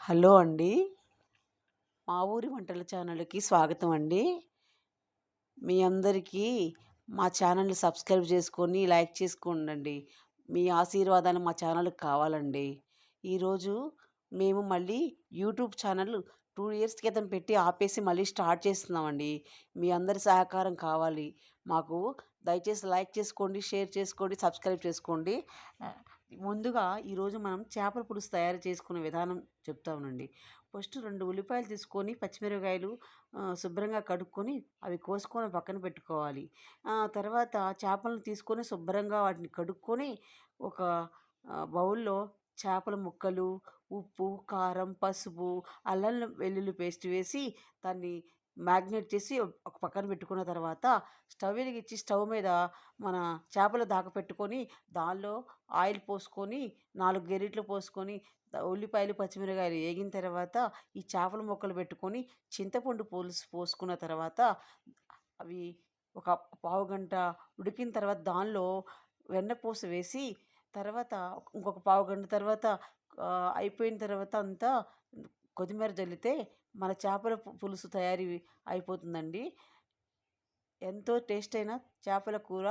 Hello అండి. మా ఊరి వంటల ఛానల్‌కి స్వాగతం అండి. మీ అందరికీ మా ఛానల్‌ని సబ్స్క్రైబ్ చేసుకొని, లైక్ చేసుకోండండి. మీ ఆశీర్వాదాలు మా ఛానల్‌కి కావాలండి. ఈరోజు మేము మళ్ళీ యూట్యూబ్ ఛానల్ 2 ఇయర్స్ క్రితం పెట్టి ఆపేసి మళ్ళీ స్టార్ట్ చేస్తున్నామండి. మీ అందరి సహకారం కావాలి. మాకు దయచేసి లైక్ చేసుకోండి, షేర్ చేసుకోండి, సబ్స్క్రైబ్ చేసుకోండి. ఆహ్, ముందుగా ఈరోజు మనం చేపల పులుసు తయారు చేసుకునే విధానం చెప్తానండి. ఫస్ట్ 2 ఉల్లిపాయలు తీసుకొని, పచ్చిమిరపకాయలు శుభ్రంగా కడుక్కొని, అవి కోసుకొని పక్కన పెట్టుకోవాలి. తర్వాత చేపలను తీసుకొని శుభ్రంగా వాటిని కడుక్కొని, ఒక బౌల్‌లో చేపల ముక్కలు, ఉప్పు, కారం, పసుపు, అల్లం వెల్లుల్లి పేస్ట్ వేసి దాన్ని మ్యాగ్నేట్ చేసి ఒక పక్కన పెట్టుకున్న తర్వాత స్టవ్ వెలిగించి స్టవ్ మీద మన చేపలు దాకపెట్టుకొని దానిలో ఆయిల్ పోసుకొని 4 గెరిట్లు పోసుకొని ఉల్లిపాయలు, పచ్చిమిరపకాయలు ఏగిన తర్వాత ఈ చేపల ముక్కలు పెట్టుకొని చింతపండు పులుసు పోసుకున్న తర్వాత అవి ఒక పావుగంట ఉడికిన తర్వాత దానిలో వెన్నపూస వేసి తర్వాత ఇంకొక పావుగంట తర్వాత అయిపోయిన తర్వాత అంతా కొత్తిమీర జల్లితే మన చేపల పులుసు తయారీ అయిపోతుందండి. ఎంతో టేస్ట్ అయిన చేపల కూర